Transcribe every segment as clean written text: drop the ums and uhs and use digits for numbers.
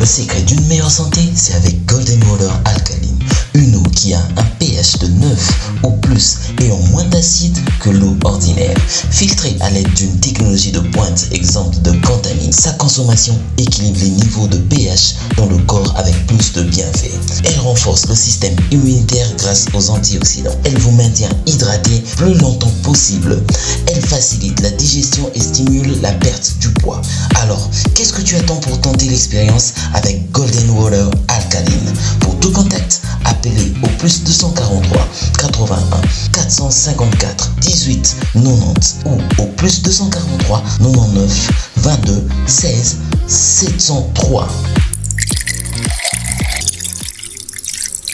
Le secret d'une meilleure santé, c'est avec Golden Water Alkaline. Une eau qui a un pH de 9 ou plus et en moins d'acide que l'eau ordinaire. Filtrée à l'aide d'une technologie de pointe exempte de contamines, sa consommation équilibre les niveaux de pH dans le corps avec plus de bienfaits. Elle renforce le système immunitaire grâce aux antioxydants. Elle vous maintient hydraté plus longtemps possible. Elle facilite la digestion et stimule la perte du poids. Alors, qu'est-ce que tu attends pour tenter l'expérience avec Golden Water Alkaline? Pour tout contact, appelez au plus 243 81 454 18 90 ou au plus 243 99 22 16 703.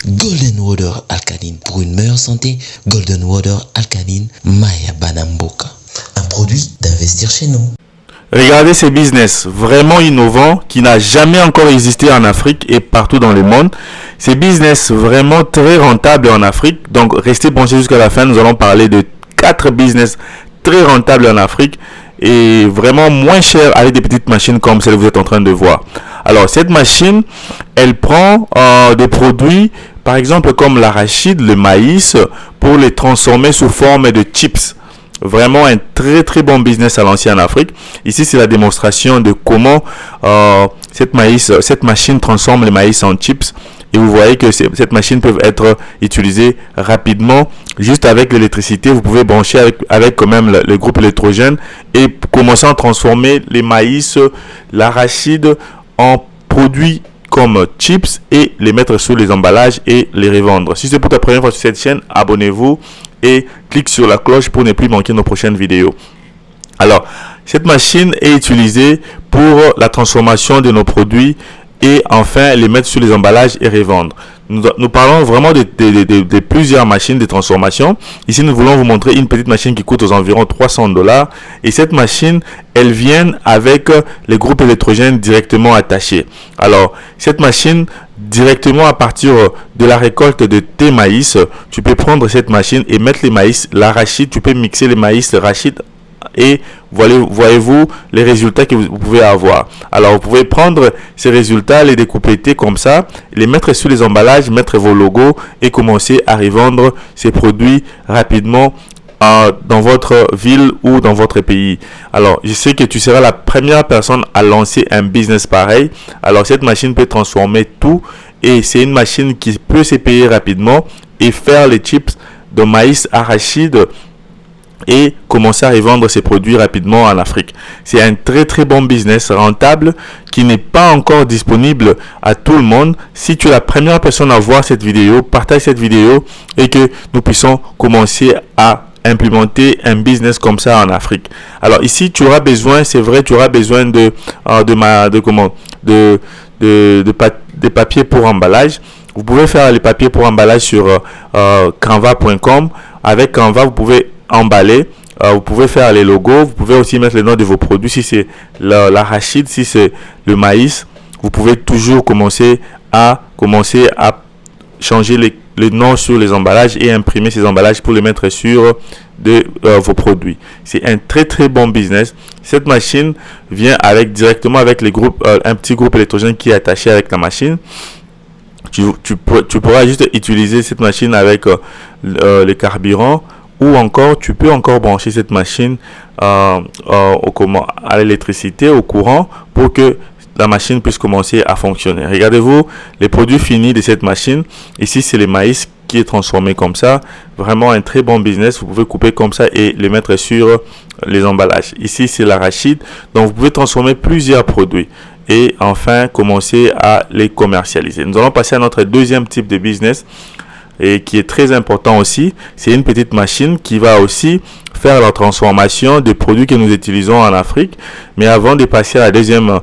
Golden Water Alkaline. Pour une meilleure santé, Golden Water Alkaline Maya Banamboka. Un produit d'Investir chez nous. Regardez ces business vraiment innovants qui n'a jamais encore existé en Afrique et partout dans le monde. Ces business vraiment très rentables en Afrique. Donc restez branchés jusqu'à la fin. Nous allons parler de 4 business très rentables en Afrique et vraiment moins chers avec des petites machines comme celle que vous êtes en train de voir. Alors cette machine, elle prend des produits par exemple comme l'arachide, le maïs pour les transformer sous forme de chips. Vraiment un très très bon business à lancer en Afrique. Ici c'est la démonstration de comment cette machine transforme les maïs en chips. Et vous voyez que cette machine peut être utilisée rapidement juste avec l'électricité. Vous pouvez brancher avec quand même le groupe électrogène et commencer à transformer les maïs, l'arachide en produits comme chips et les mettre sur les emballages et les revendre. Si c'est pour ta première fois sur cette chaîne, abonnez-vous et clique sur la cloche pour ne plus manquer nos prochaines vidéos. Alors, cette machine est utilisée pour la transformation de nos produits et enfin les mettre sur les emballages et revendre. Nous parlons vraiment de plusieurs machines de transformation. Ici, nous voulons vous montrer une petite machine qui coûte aux environs $300. Et cette machine, elle vient avec les groupes électrogènes directement attachés. Alors, cette machine, directement à partir de la récolte de tes maïs, tu peux prendre cette machine et mettre les maïs, l'arachide, tu peux mixer les maïs, l'arachide et voyez-vous les résultats que vous pouvez avoir. Alors vous pouvez prendre ces résultats, les découper comme ça, les mettre sur les emballages, mettre vos logos et commencer à revendre ces produits rapidement dans votre ville ou dans votre pays. Alors je sais que tu seras la première personne à lancer un business pareil. Alors cette machine peut transformer tout et c'est une machine qui peut se payer rapidement et faire les chips de maïs, arachide et commencer à revendre ces produits rapidement en Afrique. C'est un très très bon business rentable qui n'est pas encore disponible à tout le monde. Si tu es la première personne à voir cette vidéo, partage cette vidéo et que nous puissions commencer à implémenter un business comme ça en Afrique. Alors ici tu auras besoin, c'est vrai, tu auras besoin des papiers pour emballage. Vous pouvez faire les papiers pour emballage sur canva.com. Avec Canva, vous pouvez emballer, vous pouvez faire les logos, vous pouvez aussi mettre les noms de vos produits. Si c'est l'arachide, si c'est le maïs, vous pouvez toujours commencer à changer les noms sur les emballages et imprimer ces emballages pour les mettre sur vos produits. C'est un très très bon business. Cette machine vient directement avec les groupes, un petit groupe électrogène qui est attaché avec la machine. Tu pourras juste utiliser cette machine avec le carburant. Ou encore, tu peux encore brancher cette machine à l'électricité, au courant, pour que la machine puisse commencer à fonctionner. Regardez-vous les produits finis de cette machine. Ici, c'est le maïs qui est transformé comme ça. Vraiment un très bon business. Vous pouvez couper comme ça et les mettre sur les emballages. Ici, c'est l'arachide. Donc, vous pouvez transformer plusieurs produits. Et enfin, commencer à les commercialiser. Nous allons passer à notre deuxième type de business. Et qui est très important aussi, c'est une petite machine qui va aussi faire la transformation des produits que nous utilisons en Afrique. Mais avant de passer à la deuxième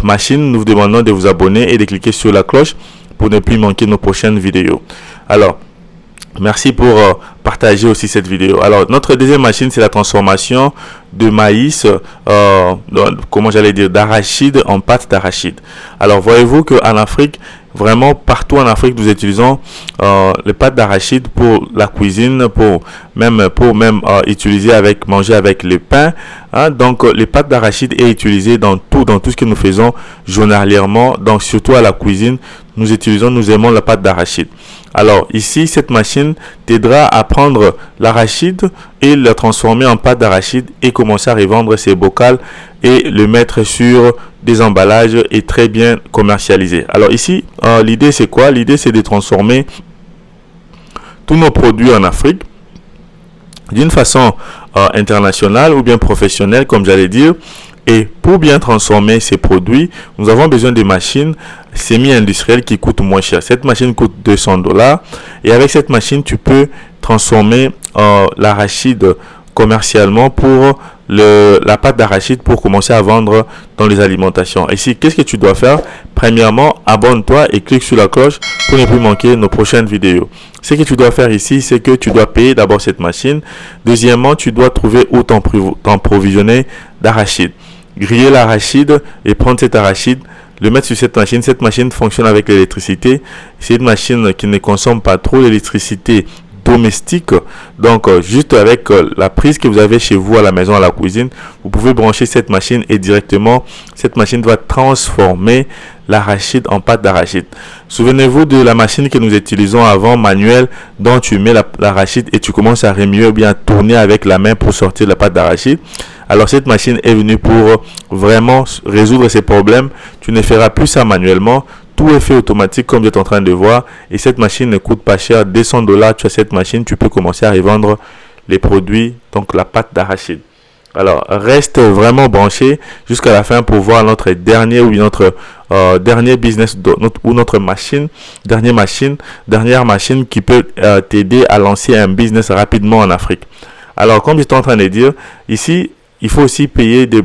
machine, nous vous demandons de vous abonner et de cliquer sur la cloche pour ne plus manquer nos prochaines vidéos. Alors, Merci pour partager aussi cette vidéo. Alors, notre deuxième machine, c'est la transformation de maïs, comment j'allais dire, d'arachide en pâte d'arachide. Alors, voyez-vous qu'en Afrique, vraiment partout en Afrique, nous utilisons les pâtes d'arachide pour la cuisine, pour même utiliser manger avec le pain. Hein? Donc, les pâtes d'arachide est utilisée dans tout ce que nous faisons journalièrement. Donc, surtout à la cuisine, nous aimons la pâte d'arachide. Alors ici, cette machine t'aidera à prendre l'arachide et le transformer en pâte d'arachide et commencer à revendre ses bocals et le mettre sur des emballages et très bien commercialisé. Alors ici, l'idée c'est quoi? L'idée c'est de transformer tous nos produits en Afrique d'une façon internationale ou bien professionnelle, comme j'allais dire. Et pour bien transformer ces produits, nous avons besoin de machines semi-industrielles qui coûtent moins cher. Cette machine coûte $200 et avec cette machine, tu peux transformer l'arachide commercialement pour la pâte d'arachide pour commencer à vendre dans les alimentations. Ici, qu'est-ce que tu dois faire? Premièrement, abonne-toi et clique sur la cloche pour ne plus manquer nos prochaines vidéos. Ce que tu dois faire ici, c'est que tu dois payer d'abord cette machine. Deuxièmement, tu dois trouver où t'approvisionner d'arachide. Griller l'arachide et prendre cet arachide, le mettre sur cette machine. Cette machine fonctionne avec l'électricité. C'est une machine qui ne consomme pas trop l'électricité domestique. Donc, juste avec la prise que vous avez chez vous à la maison, à la cuisine, vous pouvez brancher cette machine et directement, cette machine va transformer l'arachide en pâte d'arachide. Souvenez-vous de la machine que nous utilisons avant, manuelle, dont tu mets l'arachide et tu commences à remuer ou bien à tourner avec la main pour sortir la pâte d'arachide. Alors cette machine est venue pour vraiment résoudre ces problèmes. Tu ne feras plus ça manuellement. Tout est fait automatique comme vous êtes en train de voir. Et cette machine ne coûte pas cher. $200, tu as cette machine, tu peux commencer à revendre les produits, donc la pâte d'arachide. Alors reste vraiment branché jusqu'à la fin pour voir notre dernier dernier business dernière machine qui peut t'aider à lancer un business rapidement en Afrique. Alors comme j'étais en train de dire, ici il faut aussi payer des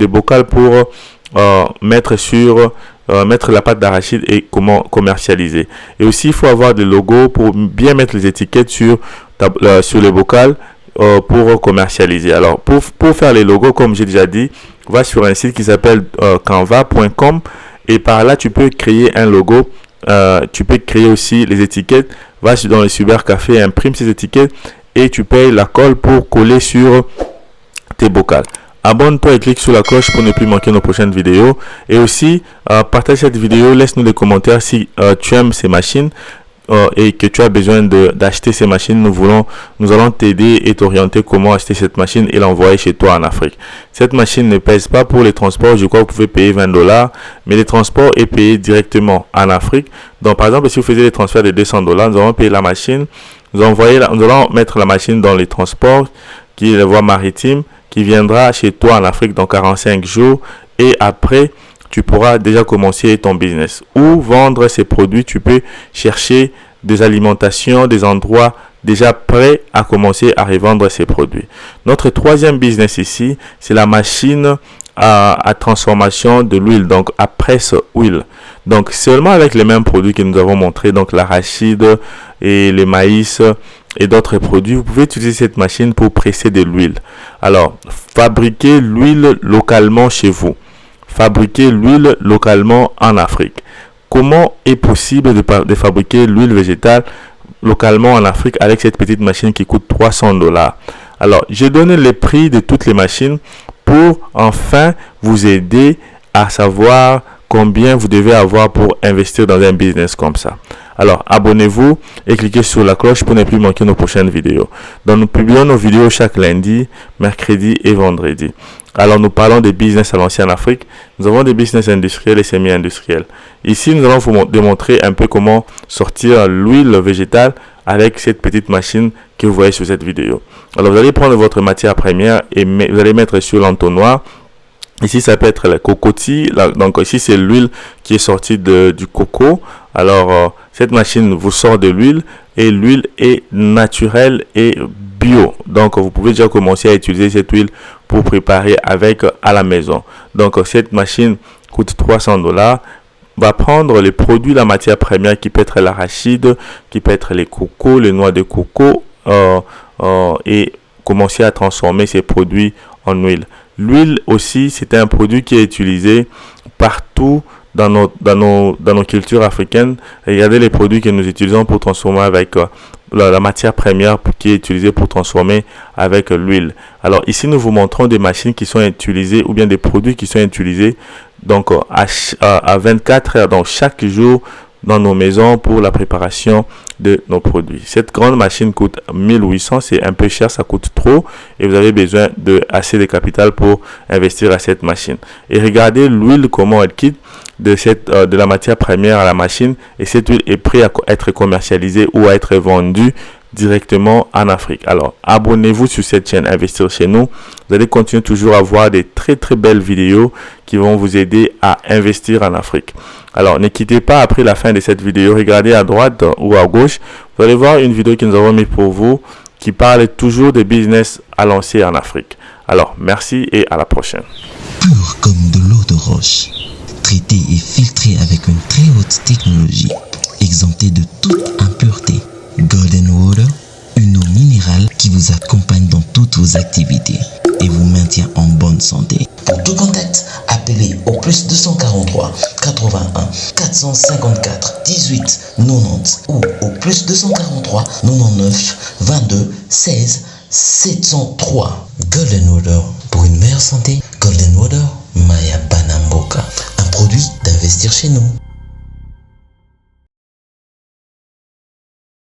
bocals pour mettre la pâte d'arachide et comment commercialiser. Et aussi il faut avoir des logos pour bien mettre les étiquettes sur les bocals pour commercialiser. Alors pour faire les logos, comme j'ai déjà dit, va sur un site qui s'appelle canva.com et par là tu peux créer un logo. Tu peux créer aussi les étiquettes. Va dans le cybercafé, imprime ces étiquettes et tu payes la colle pour coller sur tes bocals. Abonne-toi et clique sur la cloche pour ne plus manquer nos prochaines vidéos. Et aussi, partage cette vidéo, laisse-nous des commentaires si tu aimes ces machines et que tu as besoin d'acheter ces machines. Nous allons t'aider et t'orienter comment acheter cette machine et l'envoyer chez toi en Afrique. Cette machine ne pèse pas pour les transports. Je crois que vous pouvez payer $20, mais les transports est payé directement en Afrique. Donc, par exemple, si vous faisiez les transferts de $200, nous allons payer la machine. Nous allons mettre la machine dans les transports, qui est la voie maritime, qui viendra chez toi en Afrique dans 45 jours. Et après, tu pourras déjà commencer ton business. Ou vendre ces produits, tu peux chercher des alimentations, des endroits déjà prêts à commencer à revendre ces produits. Notre troisième business ici, c'est la machine à transformation de l'huile, donc à presse huile. Donc seulement avec les mêmes produits que nous avons montrés, donc l'arachide et le maïs et d'autres produits, vous pouvez utiliser cette machine pour presser de l'huile. Alors, fabriquez l'huile localement chez vous. Fabriquer l'huile localement en Afrique. Comment est possible de fabriquer l'huile végétale localement en Afrique avec cette petite machine qui coûte $300? Alors, je donne les prix de toutes les machines pour enfin vous aider à savoir combien vous devez avoir pour investir dans un business comme ça. Alors, abonnez-vous et cliquez sur la cloche pour ne plus manquer nos prochaines vidéos. Donc, nous publions nos vidéos chaque lundi, mercredi et vendredi. Alors, nous parlons des business à lancer en Afrique. Nous avons des business industriels et semi-industriels. Ici, nous allons vous démontrer un peu comment sortir l'huile végétale avec cette petite machine que vous voyez sur cette vidéo. Alors, vous allez prendre votre matière première et vous allez mettre sur l'entonnoir. Ici, ça peut être la cocotier. Donc, ici, c'est l'huile qui est sortie du coco. Alors, cette machine vous sort de l'huile et l'huile est naturelle et bio. Donc, vous pouvez déjà commencer à utiliser cette huile pour préparer à la maison. Donc, cette machine coûte $300. va prendre les produits, la matière première qui peut être l'arachide, qui peut être les cocos, les noix de coco, et commencer à transformer ces produits en huile. L'huile aussi, c'est un produit qui est utilisé partout dans nos cultures africaines. Regardez les produits que nous utilisons pour transformer avec la matière première qui est utilisée pour transformer avec l'huile. Alors ici, nous vous montrons des machines qui sont utilisées ou bien des produits qui sont utilisés donc à 24 heures, donc chaque jour dans nos maisons pour la préparation de nos produits. Cette grande machine coûte 1800, c'est un peu cher, ça coûte trop et vous avez besoin de assez de capital pour investir à cette machine. Et regardez l'huile, comment elle quitte de la matière première à la machine, et cette huile est prête à être commercialisée ou à être vendue directement en Afrique. Alors, abonnez-vous sur cette chaîne Investir chez nous. Vous allez continuer toujours à voir des très belles vidéos qui vont vous aider à investir en Afrique. Alors, ne quittez pas après la fin de cette vidéo. Regardez à droite ou à gauche. Vous allez voir une vidéo que nous avons mise pour vous qui parle toujours des business à lancer en Afrique. Alors, merci et à la prochaine. Pur comme de l'eau de roche, traité et filtré avec une très haute technologie, exempté de toute impureté. Golden Water, une eau minérale qui vous accompagne dans toutes vos activités et vous maintient en bonne santé. Pour tout contact, appelez au plus 243 81 454 18 90 ou au plus 243 99 22 16 703. Golden Water, pour une meilleure santé. Golden Water, Maya Banamboka, un produit d'Investir chez nous.